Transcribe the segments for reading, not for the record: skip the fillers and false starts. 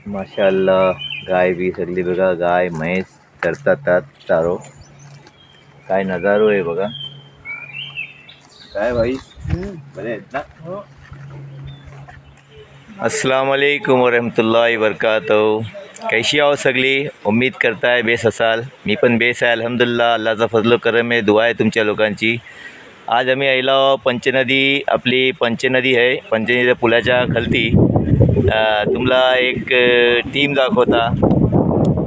माशाअल्लाह गाय बी सगळी बघा, गाय म्हैस चरतात चारो. काय नजारो आहे बघा. काय भाई बरे आहेत ना? अस्सलाम वालेकुम वरहमतुल्लाहि वबरकातुहू. कैसी आओ सगळी? उम्मीद करताय बेस असाल. मी पण बेस आहे अल्हम्दुलिल्लाह. अल्लाहचा फजल करम आहे, दुआ आहे तुमच्या लोकांची. आज आम्ही आयला पंचनदी, आपली पंचनदी आहे, पंचनदीच्या पुलाच्या खालती. तुम्हाला एक टीम दाखवता,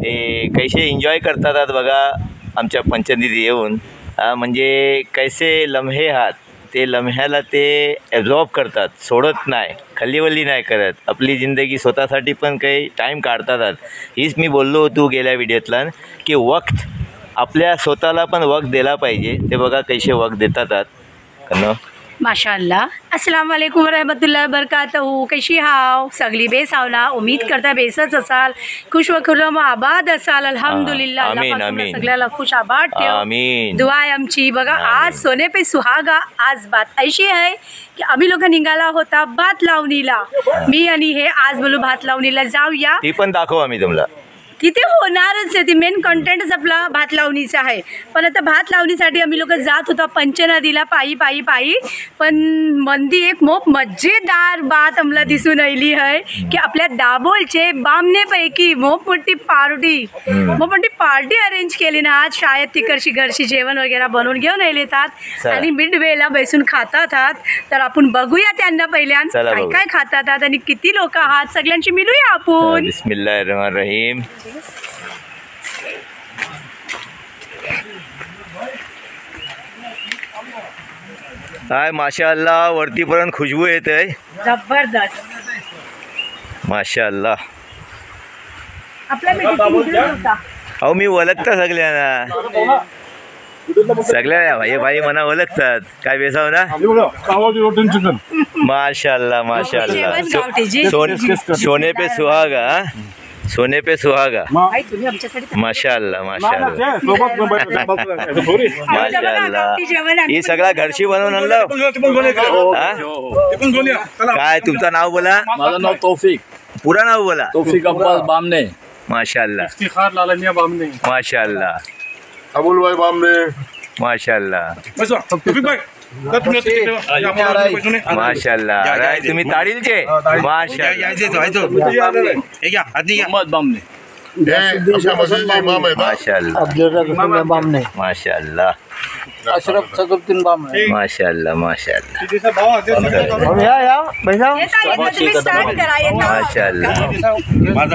ते कैसे एन्जॉय करतात बघा आमच्या पंचनदीत येऊन. म्हणजे कैसे लम्हे हात, ते लम्ह्याला ते ॲब्झॉर्ब करतात, सोडत नाही, खल्लीवल्ली नाही करत. आपली जिंदगी स्वतःसाठी पण काही टाईम काढतात. हीच मी बोललो होतो गेल्या व्हिडिओतला की वक्त आपल्या स्वतःला पण वक्त दिला पाहिजे. ते बघा कैसे वक्त देतात कनो. माशाअल्लाह. अस्सलाम वालेकुम वरहमतुल्लाहि वबरकातुहू. कशी हाव सगळी? बेस आवला. उम्मीद करता बेसच असाल, खुश व खुर्रम आबाद असाल. अल्हम्दुलिल्लाह. आमीन आमीन. सगळ्याला खुश आबाद ठेव. आमीन. दुआ आहे आमची. बघा आज सोने पे सुहागा. आज बात अशी आहे की आम्ही लोक निघाला होता भात लावणीला. मी आणि हे आज बोलू भात लावणीला जाऊया. ती पण दाखवू आम्ही तुम्हाला. तिथे होणारच आहे, ती मेन कंटेंटच आपला भात लावणीचा आहे. पण आता भात लावणीसाठी आम्ही लोक जात होतो पंचनदीला पायी पायी पायी. पण मंदी एक मोप मजेदार बात आम्हाला दिसून आली आहे की आपल्या दाबोलचे बामणेपैकी मोठी पार्टी अरेंज केली ना आज. शाळेत तिकडची घरची जेवण वगैरे बनवून घेऊन येतात आणि मिड वेला बसून खातात. तर आपण बघूया त्यांना पहिल्यांदा काय काय खातात आणि किती लोक आहात, सगळ्यांची मिळूया आपण. बिस्मिल्लाहिर्रहमानिर्रहीम. काय माशाअल्लाह, वरतीपर्यंत खुशबू येत आहे जबरदस्त. माशाअल्लाह. आपल्या होता. अहो मी ओळखता सगळ्यांना, सगळ्या भाई मना ओळखतात. काय बेसाव ना? माशाअल्लाह माशाअल्लाह. सोने पे सुहागा, सोने पे सुहागा. माशाअल्लाह माशाअल्लाह माशाअल्लाह. ही सगळा घरची बनवून आणलं. काय तुमचं नाव बोला? माझं नाव तौफिक. पुरा नाव बोला. तौफिक अब्बास बामणे. माशाअल्लाह माशाअल्लाह अबुल भाई बामणे. माशाअल्लाह माशाअल्लाह. अरे तुम्ही ताडीलचे? माशाअल्लाह मोहम्मद बामणे. माशाअल्लाह माशाअल्लाह अशरफ सगुद्दीन बामणे. माशाअल्लाह माशाअल्लाह माशाअल्लाह. मग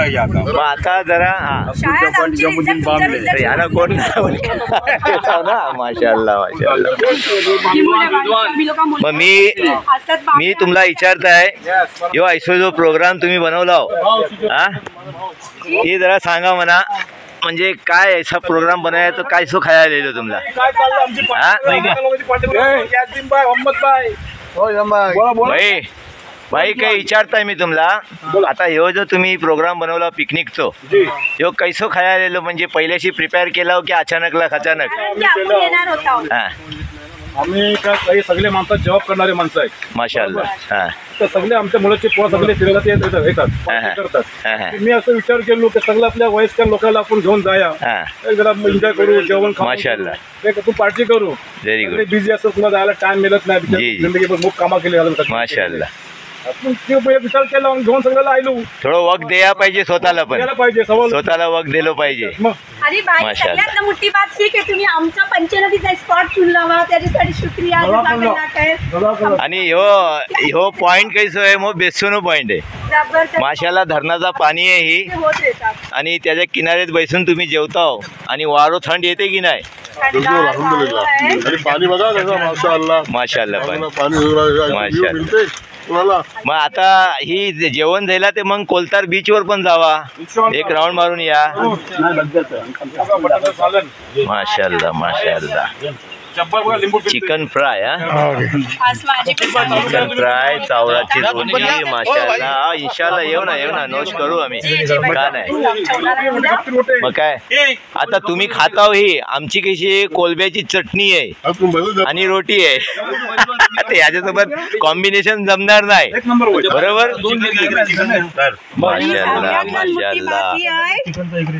आता जरा याला कोण ना. माशाअल्लाह माशाअल्लाह. मग मी तुम्हाला विचारताय, यो ऐसो जो प्रोग्राम तुम्ही बनवला हो ते जरा सांगा म्हणा. म्हणजे काय ऐसा प्रोग्राम बनाया तो काय सो खायला दिलं तुम्हाला? भाई काही विचारताय मी तुम्हाला. आता ह्यो जो तुम्ही प्रोग्राम बनवला पिकनिकचो, ह्यो कैसो खायला दिलो? म्हणजे पहिल्याशी प्रिपेअर केला हो की अचानक? आम्ही काही सगळे माणसं जॉब करणारे माणसं आहेत. माशाअल्लाह. हा तर सगळे आमच्या मुलाचे पोरं सगळे फिरायला येतात करतात. मी असं विचार केलो की सगळं आपल्या वयस्कर लोकांना आपण घेऊन जाया, जरा एन्जॉय करू, जेवण खाऊ, माशाअल्लाह तू पार्टी करू. Very good. बिझी असं तुला जायला टाइम मिळत नाही, जिंदगी खूप कामा केली. माशाअल्लाह. आपण विचार केला आणि घेऊन सगळ्याला आलो. थोडं वक्त द्यायला पाहिजे स्वतःला, पण स्वतःला वक्त दिलं पाहिजे. आणि बाई सगळ्यात मोठी बात ही की तुम्ही आमचा पंचनदीचा स्पॉट चुनला, त्याच्यासाठी शुक्रिया. आणि ह्यो पॉइंट कैसो आहे? मग बेसोनो पॉइंट आहे. माशाला धरणाचा पाणी आहे ही, आणि त्याच्या किनाऱ्यात बसून तुम्ही जेवताव आणि वारो थंड येते की नाही? पाणी बघा माशाअल्लाह माशाअल्लाह. पाणी माशाअल्लाह. मग आता ही जेवण झाला ते मग कोलतार बीच वर पण जावा, एक राऊंड मारून या. माशाअल्लाह माशाअल्लाह. चप्पल बघा लिंबू पिळते. चिकन फ्राय हा आज माझी पण चालू चिकन फ्राय चावलाची रोटी माशाल्लाह इंशाल्लाह येऊ ना नोश करू आम्ही का नाही मग काय आता तुम्ही खाताव ही आमची कशी कोलब्याची चटणी आहे आणि रोटी आहे आता याच्यासोबत कॉम्बिनेशन जमणार नाही एक नंबर होईल. बरोबर माशाल्लाह मोठी माशाल्लाह बात ही आहे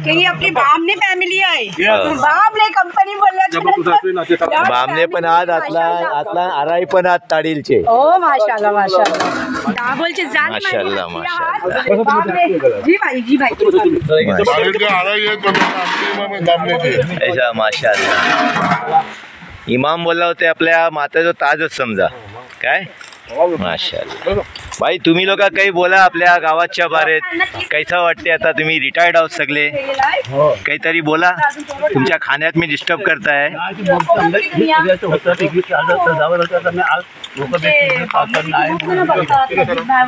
की ही आपली बामणे फॅमिली आहे हा. बामणे कंपनी बोलल्याच्या बामने पण आज आतला आराई पण आज ताडीलचे ओ माशाल्लाह माशाल्लाह दाबोलचे जान माशाल्लाह, माशाल्लाह. बामणे जी भाई ऐसा माशाल्लाह इमाम बोलला होते आपल्या माताचा ताजच समजा काय माशाल्लाह भाई तुम्ही लोक काही बोला आपल्या गावाच्या बारेत कैसा वाटते आता तुम्ही रिटायर्ड आहोत सगळे काहीतरी बोला तुमच्या खाण्यात मी डिस्टर्ब करताय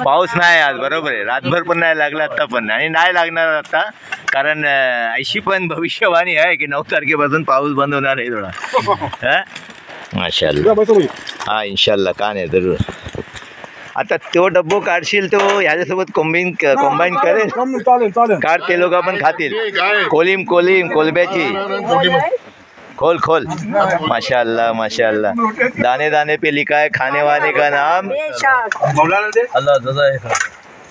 पाऊस नाही आज बरोबर आहे रातभर पण नाही लागला आता पण नाही आणि नाही लागणार आता कारण अशी पण भविष्यवाणी आहे की 9 तारखेपासून पाऊस बंद होणार आहे थोडा हा माशाल्लाह हा इंशाल्लाह का नाही जरूर आता तो डब्बो काढशील तो ह्याच्यासोबत कॉम्बाईन करेल चालेल काढ ते लोक पण खातील कोलिम कोलब्याची खोल माशाल्लाह माशाल्लाह दाने दाने पे लिखा है खाने वाले का नाम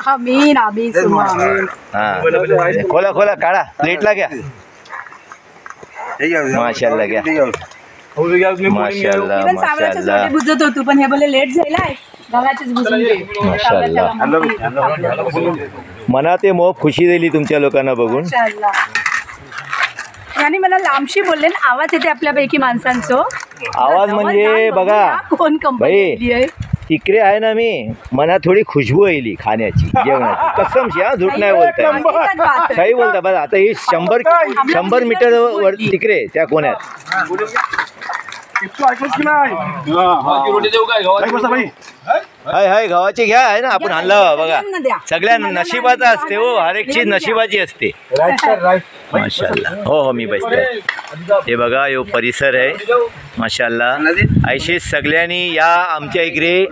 आमीन आमीन सुमा आमीन हाँ खोला काढा प्लेटला घ्या माशाल्लाह घ्या माशाल्लाह इवन सावळाच्याच माशाल्लाह वाटे बुजत होतो पण हे बोले लेट झालाय गव्हाचेच बुजून घे. मना ते मोह खुशी दिली तुमच्या लोकांना बघून माशाल्लाह. आणि मला लांबशी बोलले ना आवाज येते आपल्यापैकी माणसांचो आवाज म्हणजे बघा कोण कंपनी आहे तिकडे आहे ना मी मना थोडी खुशबू येईल खाण्याची जेवणाची कसमशी हा झूट नाही बोलताय काही बोलता बस आता ही 100 मीटर वर तिकडे त्या कोण्यात रोटी देऊ काय गव्हाची? हाय गव्हाची घ्या आहे ना आपण आणला बघा सगळ्या नशिबाचं असते हो हर एक चीज नशिबाची असते माशाल्लाह हो मी बसते हे बघा यो परिसर आहे माशाल्लाह ऐशी सगळ्यांनी या आमच्या इकडे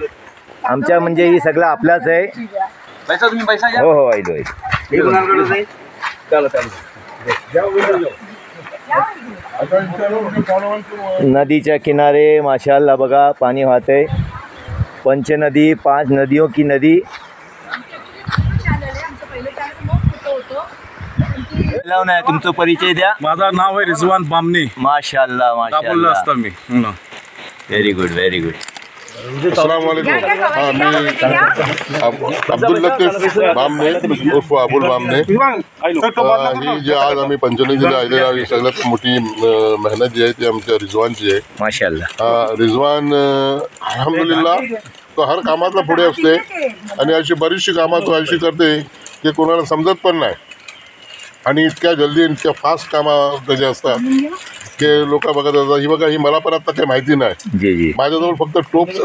आमच्या म्हणजे ही सगळं आपलाच आहे पैसा तुम्ही पैसा घ्या. हो ऐलो नदीच्या किनारे माशाल्लाह बघा पाणी वाहते पंचनदी 5 नदियों की नदी नाही तुमचा परिचय द्या माझं नाव आहे रिजवान बामणे माशाल्लाह दापोलीला असतो मी व्हेरी गुड अस्सलाम वालेकुम हाँ मैं अब्दुल लतीफ बामणे उर्फ अबुल बामणे ही जी आज आम्ही पंचनदीला आलेलो आहोत ही सगळ्यात मोठी मेहनत जी आहे ती आमच्या रिजवानची आहे माशाल्लाह रिजवान अल्हम्दुलिल्लाह तो हर कामातला पुढे असते आणि अशी बरीचशी कामं तो अशी करते की कोणाला समजत पण नाही आणि इतक्या जल्दी इतक्या फास्ट कामं त्याचे असतात की लोक बघत असतात ही बघा ही मला पण आता काही माहिती नाही जी माझ्याजवळ फक्त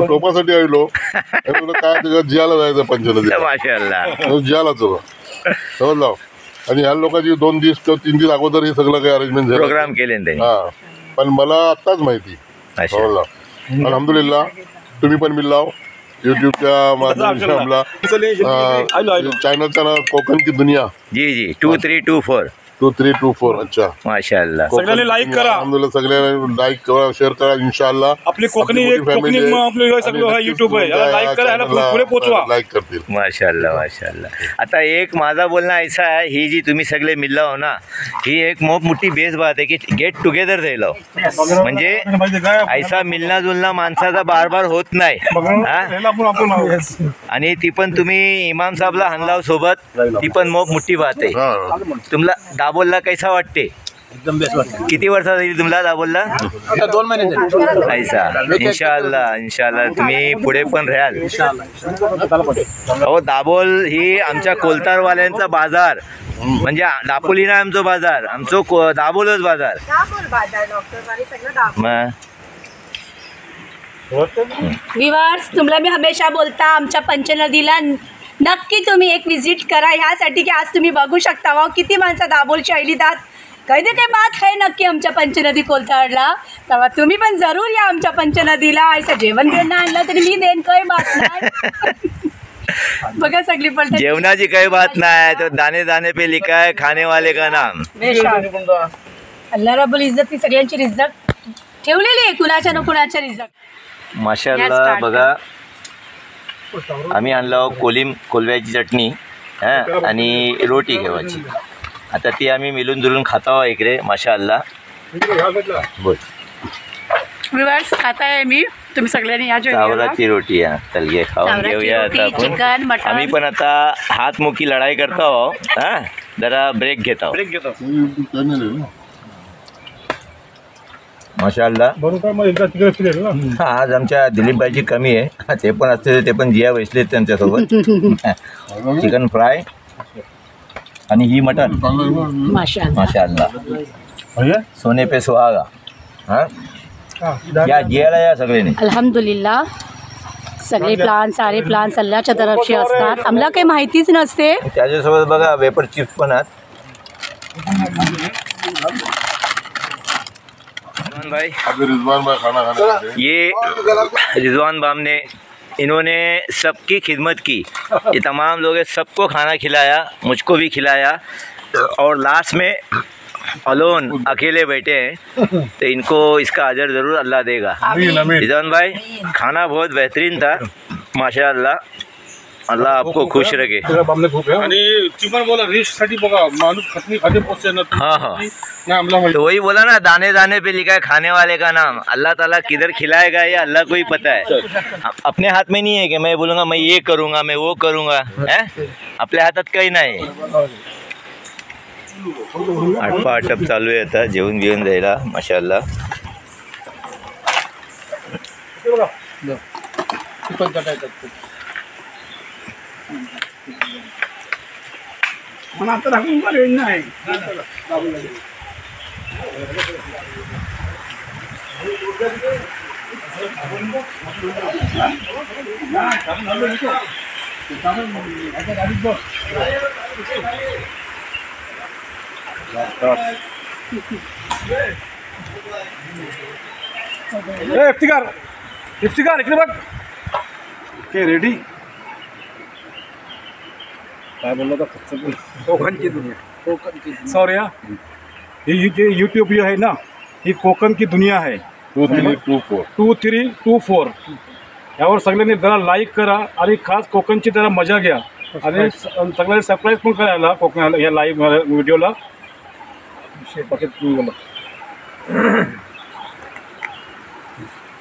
टोपासाठी आलो काय त्याच्यात जियाला जायचं पंचनदीला माशाल्लाह जियाला समजलं आणि ह्या लोकांची 2 दिवस किंवा 3 दिवस अगोदर हे सगळं काही अरेंजमेंट झालं प्रोग्राम केले त्यांनी हां पण मला आत्ताच माहिती समजलं अल्हम्दुलिल्लाह तुम्ही पण मिळाव यूट्यूबच्या माध्यमातून आम्हाला चॅनलचं नाव कोकण की दुनिया जी 2324 2324 अच्छा माशाल्लाह सगळ्यांनी लाईक करा अल्हम्दुलिल्लाह सगळ्यांना लाईक करा शेअर करा इंशाअल्लाह आपली कोकणी आपलं सगळं युट्यूब आहे याला लाईक करा याला पुढे पोहोचवा लाईक करतील माशाल्लाह आता एक माझा बोलणं ऐसा आहे ही जी तुम्ही सगळे मिळला हो ना ही एक मोठी बेस बात आहे की गेट टुगेदर राहिलो म्हणजे ऐसा मिलना जुलना माणसाचा बार होत नाही हा आणि ती पण तुम्ही इमाम साहेबला हाणलाव सोबत ती पण मोठी बात आहे तुम्हाला दाबोलला कैसा वाटते एकदम बेस्ट वाटतं. किती वर्षात येईल तुम्हाला दाबोलला आता 2 महिने झाले. ऐसा इंशाल्लाह तुम्ही पुढे पण राहाल हो दाबोल ही आमच्या कोलतारवाल्यांचा बाजार म्हणजे दापोली ना आमचो बाजार आमचो दाबोलच बाजार मग व्ह्युअर्स तुम्हाला मी हमेशा बोलता आमच्या पंचनदीला नक्की तुम्ही एक विजिट करा ह्यासाठी की आज तुम्ही बघू शकता वा किती माणसं दाबोलची आयली तात कधी काही बात आहे नक्की आमच्या पंचनदी कोलताडला, तेव्हा तुम्ही पण जरूर या आमच्या पंचनदीला. असं जेवण बिवण आणलं तरी मी देईन, काही बात नाही. बघा सगळी पलट जेवणाची काही बात नाही, तो दाने दाने पे लिखा है खाने वाले का नाम. अल्लाह रब्बुल इज्जत ती सगळ्यांची रिझ्झत ठेवलेली आहे, कुणाच्या न कुणाच्या रिझ्झत. माशाल्लाह. बघा आम्ही आणलो कोलव्याची चटणी आणि रोटी घेवायची. आता ती आम्ही मिळून जुळून खातो इकडे. माशाल्लाह. बोल. व्ह्यूअर्स खाताय मी, तुम्ही सगळ्यांनी या चावराची रोटी आहे. चल घे खाऊन घेऊया आता चिकन आपण. मटन. आम्ही पण आता हातमुखी लढाई करतो. हां जरा ब्रेक घेतो. चॅनल आहे ना. माशाल्लाह. आज आमच्या दिलीपबाईची कमी आहे, ते पण असते, ते पण जिया बसले त्यांच्यासोबत. चिकन फ्राय आणि ही मटन. माशाल्लाह. सोने पे सुहागा. हां या जियाला या सगळ्यांनी. अल्हम्दुलिल्लाह. सगळे प्लान सारे प्लान्स अल्लाच्या तरफचे असतात, आम्हाला काही माहितीच नसते. त्याच्यासोबत बघा वेपर चिप्स पण आहेत. भाई अभी रिजवान भाई खाना खाने ये रिजवान बाम ने इन्होंने सबकी खिदमत की. ये तमाम लोग सबको खाना खिलाया, मुझको भी खिलाया, और लास्ट में अलोन अकेले बैठे हैं, तो इनको इसका अजर ज़रूर अल्लाह देगा. रिजवान भाई खाना बहुत बेहतरीन था माशाअल्लाह. अल्लाह आपको खुश रखे. आणि चिमण बोला रेससाठी बघा माणूस खटणी खाते पोचते ना. हाँ हाँ नाही आम्हाला तो वही बोला ना, दाने दाने पे लिखा है खाने वाले का नाम. अल्लाह ताला किधर खिलाएगा ये अल्लाह को ही पता है. अपने हाथ में नहीं है कि मैं बोलूँगा मैं ये करूँगा मैं वो करूँगा. है आपल्या हातात काही नाही. आटप चालू आहे आता जेवून घेऊन जायला. माशाअल्लाह. इफ्तिकार इकडे बघ. के रेडी काय बोललो होता? कोकणची दुनिया. सॉरी हा, ही जे यूट्यूब आहे ना, ही कोकण की दुनिया आहे. 2324 यावर सगळ्यांनी जरा लाईक करा आणि खास कोकणची जरा मजा घ्या आणि सगळ्यांनी सरप्राईज पण करायला कोकणाला या लाईव्ह व्हिडिओला.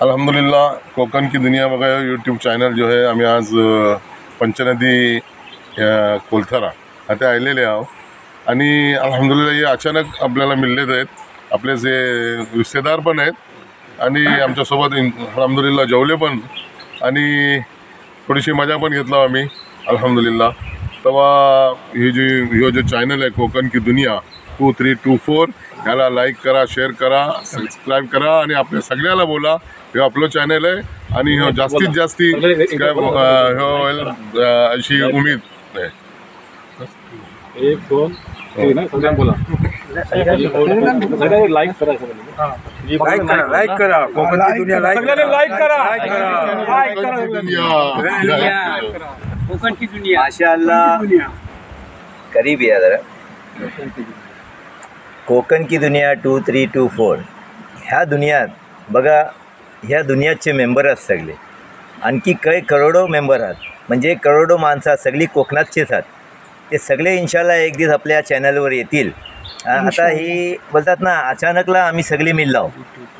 अल्हम्दुलिल्लाह. कोकण की दुनिया बघा यूट्यूब चॅनल जो आहे, आम्ही आज पंचनदी कोलथरा आता आलेले आहो आणि अल्हम्दुलिल्लाह हे अचानक आपल्याला मिळलेत आहेत. आपले जे रिश्तेदार पण आहेत आणि आमच्यासोबत अल्हम्दुलिल्लाह जेवले पण आणि थोडीशी मजा पण घेतला आम्ही अल्हम्दुलिल्लाह. तेव्हा हे जो चॅनल आहे कोकण की दुनिया 2324 याला लाईक करा, शेअर करा, सबस्क्राईब करा आणि आपल्या सगळ्याला बोला हे आपलं चॅनल आहे आणि हे जास्तीत जास्ती अशी उमेद आहे. 1 2 3 बोला. लाईक करा, लाईक करा. कोकण की दुनिया लाईक करा. कोकण की दुनिया. माशाअल्लाह. करीब या जरा. कोकण की दुनिया 2324 ह्या दुनियात बघा, ह्या दुनियाचे मेंबर आहेत सगळे. आणखी काही करोडो मेंबर आहेत, म्हणजे करोडो माणसं सगळी कोकणातचेच आहेत. ते सगळे इन्शाल्लाह एक दिवस आपल्या चॅनलवर येतील. आता ही बोलतात ना, अचानकला आम्ही सगळे मिळलो,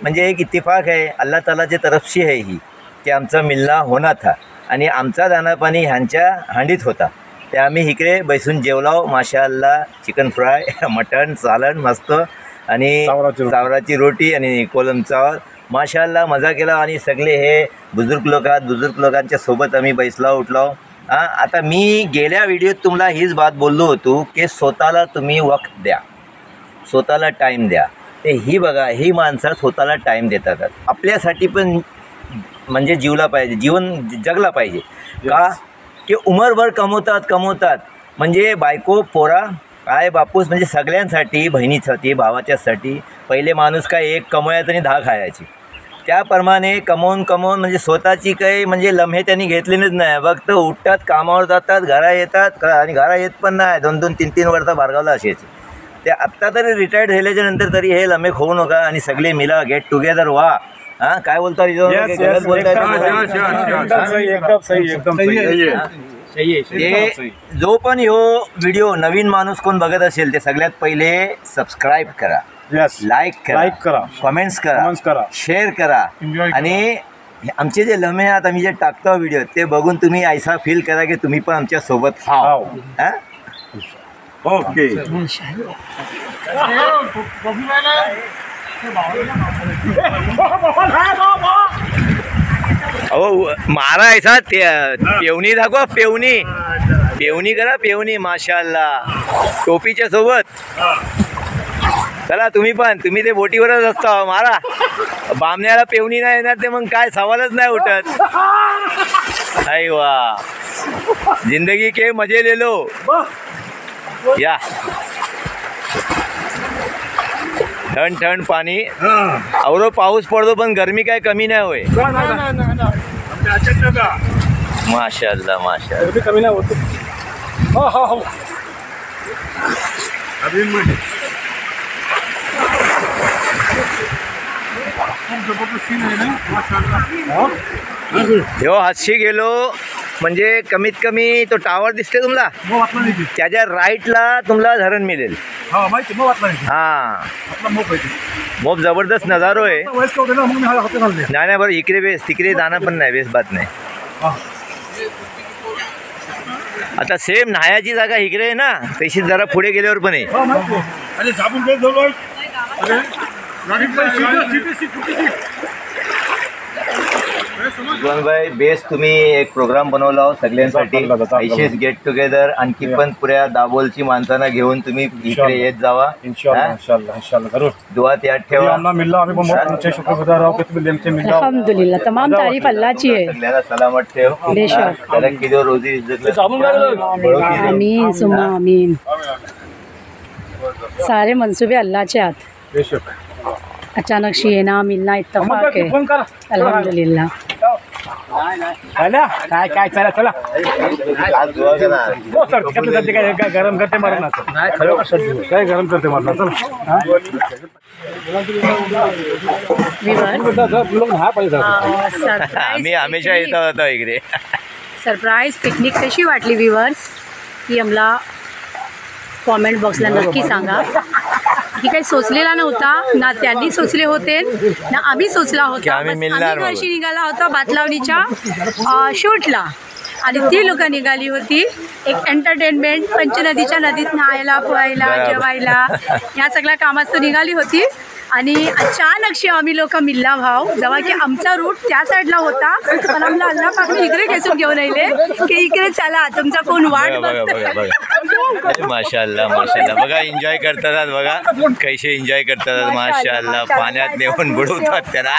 म्हणजे एक इत्तिफाक आहे अल्लाह तालाच्या तरफशी आहे ही, की आमचा मिलना होणार था आणि आमचा दाना पाणी ह्यांच्या हांडीत होता. ते आम्ही इकडे बैसून जेवलो. माशाअल्लाह. चिकन फ्राय, मटण, सालन मस्त आणि चावराची रोटी आणि कोलम चावल. माशाअल्लाह मजा केला आणि सगळे हे बुजुर्ग लोक आहेत. बुजुर्ग लोकांच्या सोबत आम्ही बैसलो उठलो. आता मी गेल्या व्हिडिओत तुम्हाला हीच बात बोललो होतो की स्वतःला तुम्ही वक्त द्या, स्वतःला टाईम द्या. ते ही बघा, ही माणसं स्वतःला टाईम देतात. आपल्यासाठी पण म्हणजे जीवला पाहिजे, जीवन जगला पाहिजे. का की उमरभर कमवतात म्हणजे बायको पोरा काय बापूस म्हणजे सगळ्यांसाठी, बहिणीसाठी, भावाच्यासाठी. पहिले माणूस काय एक कमवायचं आणि 10 खायची. त्याप्रमाणे कमवून म्हणजे स्वतःची काही म्हणजे लम्हे त्यांनी घेतलेलेच नाही. फक्त उठतात, कामावर जातात, घरा येतात आणि घरा येत पण नाही. 2-2, 3-3 वर्ष बारगावला असायचे. ते आत्ता तरी रिटायर्ड झाल्याच्या नंतर तरी हे लम्हे खाऊ नका आणि सगळे मिला, गेट टुगेदर व्हा. हां, काय बोलता ते जो पण ह्यो व्हिडिओ नवीन माणूस कोण बघत असेल ते सगळ्यात पहिले सबस्क्राईब करा, लाईक करा, कमेंट्स करा, शेअर करा आणि आमचे जे लम्हे आहेत आम्ही जे टाकतो व्हिडिओ ते बघून तुम्ही ऐसा फील करा की तुम्ही पण आमच्या सोबत हाव. ओके. अहो मारा ऐसा पेवणी दाखवा, पेवणी करा, पेवणी माशाअल्लाह टोपीच्या सोबत. चला तुम्ही ते बोटीवरच असता, मारा. बामण्याला पेवणी नाही येणार ते मग काय सवालच नाही उठत. आई वा, जिंदगी के मजे ले लो. या थंड पाणी. अवरो पाऊस पडतो पण गरमी काय कमी नाही होय. माशाअल्लाह कमी नाही होत. ह्यो हातशी गेलो म्हणजे कमीत कमी तो टावर दिसते तुम्हाला, त्याच्या राईटला तुम्हाला धरण मिळेल. हां, मोप जबरदस्त नजारो आहे. नाही बरं, इकडे बेस तिकडे जाणं पण नाही, बेस बात नाही. आता सेम न्हायाची जागा इकडे आहे ना, तशीच जरा पुढे गेल्यावर पण आहे. भाई बेस तुम्ही एक प्रोग्राम बनवला हो सगळ्यांसाठी, ऐशेस गेट टुगेदर. आणखी पण पुऱ्या दाबोलची माणसांना घेऊन तुम्ही इकडे येत जावा. इंशाल्लाह दुआत याद ठेवा. अल्हम्दुलिल्लाह, तमाम तारीफ अल्लाहची आहे. सगळ्यांना सलामत ठेव. तरक्की दो, रोजी इज्जत. आमीन सुम्मा आमीन. सारे मंसूबे अल्लाहचे आहेत. बेशक अचानक शियना मिलना इत्तफाक है. अल्हम्दुलिल्लाह. काय चला काय गरम करते मारणार, काय गरम करते मारणार. आम्ही हमेशा येत होतो इकडे. सरप्राईज पिकनिक कशी वाटली व्ह्यूअर्स ती आम्हाला कॉमेंट बॉक्सला नक्की सांगा. ही काही सोचलेला नव्हता ना, त्यांनी सोचले होते ना आम्ही सोचला होता. आम्ही वर्षी निघाला होता भातलावणीच्या शूटला आणि ती लोक निघाली होती एक एंटरटेनमेंट, पंचनदीच्या नदीत न्हायला, पोहायला, जेवायला, या सगळ्या कामात निघाली होती. आणि अचानकशी आम्ही लोक मिल्ला भाव जेव्हा की आमचा रूट त्या साईडला होता, पण आम्हाला अल्लाह पाकने इकडे खेचून घेऊन येले की इकडे चला तुमचा कोण वाट बघतोय. माशाअल्लाह बघा, एन्जॉय करतात बघा, कैसे एन्जॉय करतात. माशाअल्लाह पाण्यात नेऊन बुडवतात त्याला.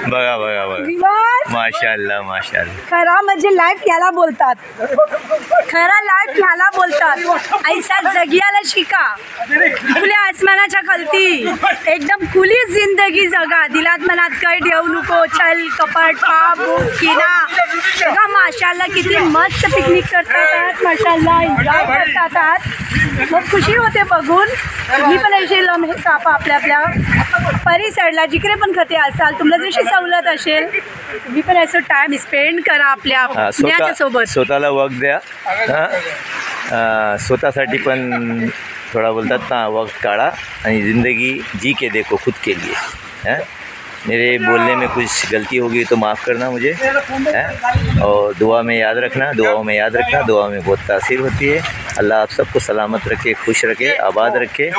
बघा माशाअल्लाह. खरा म्हणजे लाईफ याला बोलतात, खरा लाईफ ह्याला बोलतात. ऐसा जगियाला शिका, खुल्या आसमानाच्या खालती एकदम खुली जिंदगी जगा. दिलात मनात काही ठेवू नको, छल कपट पाप किना. बघा माशाअल्लाह किती मस्त पिकनिक करतात, माशाअल्लाह एन्जॉय करतात. खूप खुशी होते बघून. तुम्ही पण असे लम्हे कापा आपल्या आपल्या परिसरला, जिकडे पण खते असाल, तुम्हाला जशी सवलत असेल तुम्ही पण असं टाइम स्पेंड करा आपल्या सोबत. स्वतःला वक्त द्या. स्वतःसाठी पण थोड़ा बोलतात ना, वक्त काढ़ा आणि ज़िंदगी जी के देखो खुद के लिए. हैं, मेरे बोलने में कुछ गलती होगी तो माफ़ करना मुझे. और दुआ में याद रखना, दुआओं में याद रखना. दुआ में बहुत तासीर होती है. अल्लाह आप सबको सलामत रखे, खुश रखे, आबाद रखे.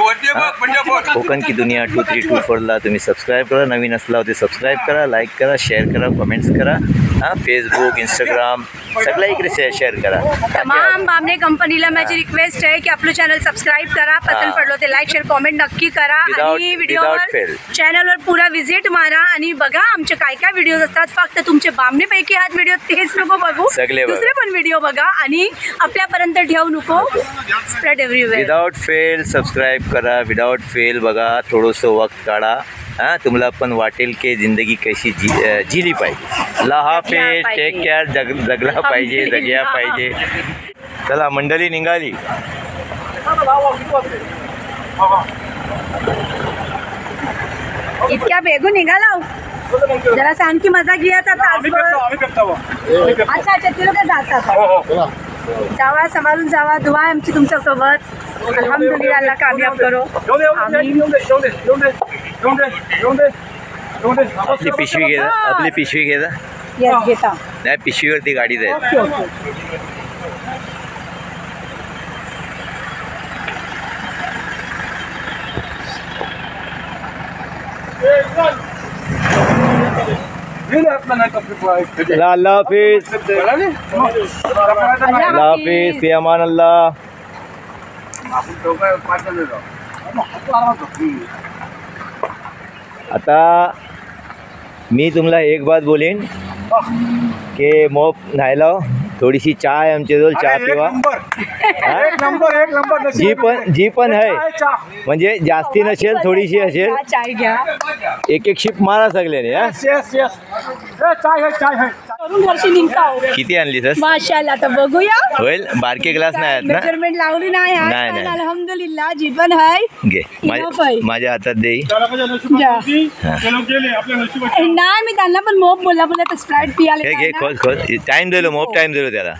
कोकण की दुनिया 2324ला तुम्ही सबस्क्राईब करा. नवीन असला होते सबस्क्राईब करा, लाईक करा, शेअर करा, कमेंट्स करा. हां फेसबुक इंस्टाग्राम सगळं इकडे शेअर करा. तमाम बामणे कंपनीला माझी रिक्वेस्ट आहे की आपलं चॅनल सबस्क्राईब करा, पसंत पडलो ते लाईक शेअर कॉमेंट नक्की करा आणि व्हिडिओवर चॅनलवर पुरा विजिट मारा आणि बघा आमचे काय काय व्हिडिओज असतात. फक्त तुमचे बामणेपैकी हात व्हिडिओ तेच नको बघू, दुसरे पण व्हिडिओ बघा आणि आपल्यापर्यंत ठेवू नको. Spread everywhere. Without fail subscribe करा, विदाउट फेल बघा, थोडंसं वक्त काढा. हां तुम्हाला पण वाटेल की जिंदगी कशी जिली पाहिजे. अल्लाह हाफिज, टेक केअर. जगला पाहिजे, जगया पाहिजे. चला मंडळी निघाली. इतक्या बेगून निघाला जरा सांग की मजा घ्यायचा तासभर. अच्छा अच्छा ते लोक जातात. जावा, सांभाळून जावा. दुआ आहे आमची तुमच्यासोबत. अल्हम्दुलिल्लाह, अल्लाह कामयाब करो. आपली पिशवी घे, आपली पिशवी घे. येस घेता. नाही पिशवीवरती गाडी जाईल. Okay okay. चला अल्लाह हाफिज, अल्लाह हाफिज, फी अमान अल्लाह. आता मी तुम्हाला एक बात बोलेन की मोप न्हायला थोडीशी चहा आहे आमच्याजवळ, चहा पिवा. जी पण आहे म्हणजे जास्ती नसेल, थोडीशी असेल. चाय घ्या. एक एक शिप मारा सगळ्याने. करून घरची निघता हो. किती आणली सर? माशाल्लाह. आता बघूया. होईल. बारके ग्लास नाही आहेत ना? मेजरमेंट लावली नाही आहे. नाही, नाही. अल्हम्दुलिल्लाह जी पण आहे. घे माझ्या हातात दे. नाही मी त्यांना पण मोप बोलला तर स्प्राईट पियाले. घे खोल खोल. टाइम दिलो, मोप टाइम दिलो त्याला.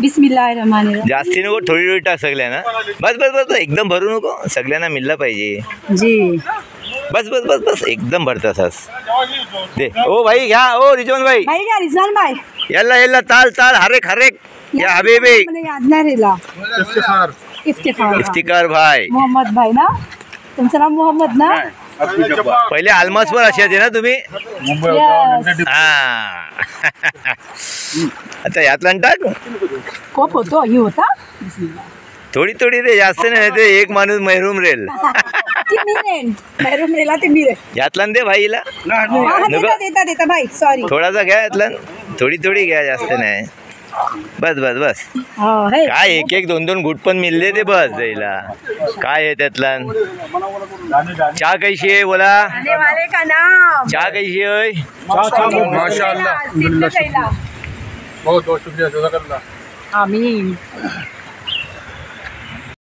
बिस्मिल्लाहिर्रहमानिर्रहीम. जास्ती नको, थोडी थोडी टाक सगळ्यांना. बस बस बस, एकदम भरू नको. सगळ्यांना मिळलं पाहिजे. जी बस बस बस बस, एकदम भरता सास दे. ओ भाई घ्या. ओ रिजवान भाई, भाई घ्या. रिजवान भाई यल्ला यल्ला, ताल ताल, हरेक हरेक. या हबीबी. याद नाही रेला. इफ्तिकार भाई. मोहम्मद भाई ना, तुमचं नाव मोहम्मद ना? पहिले आलमास वर असायचे ना तुम्ही? Yes. हा. आता यातला टाक. कोप होतो ही होता. थोडी थोडी रे, जास्त नाही. ते एक माणूस महरूम रेल. ती मी रेन मॅरूम रेला ते मी रे. यातला दे भाईला. देता देता भाई सॉरी. थोडासा घ्या यातला, थोडी थोडी घ्या, जास्त नाही. बस बस बस. काय एक एक दोन दोन घुट पण मिळले ते बस जाईला. काय आहे त्यातला? चहा कैशी आहे बोला? चहा कैशी आहे? माशाअल्लाह, बहुत बहुत शुक्रिया. आमीन.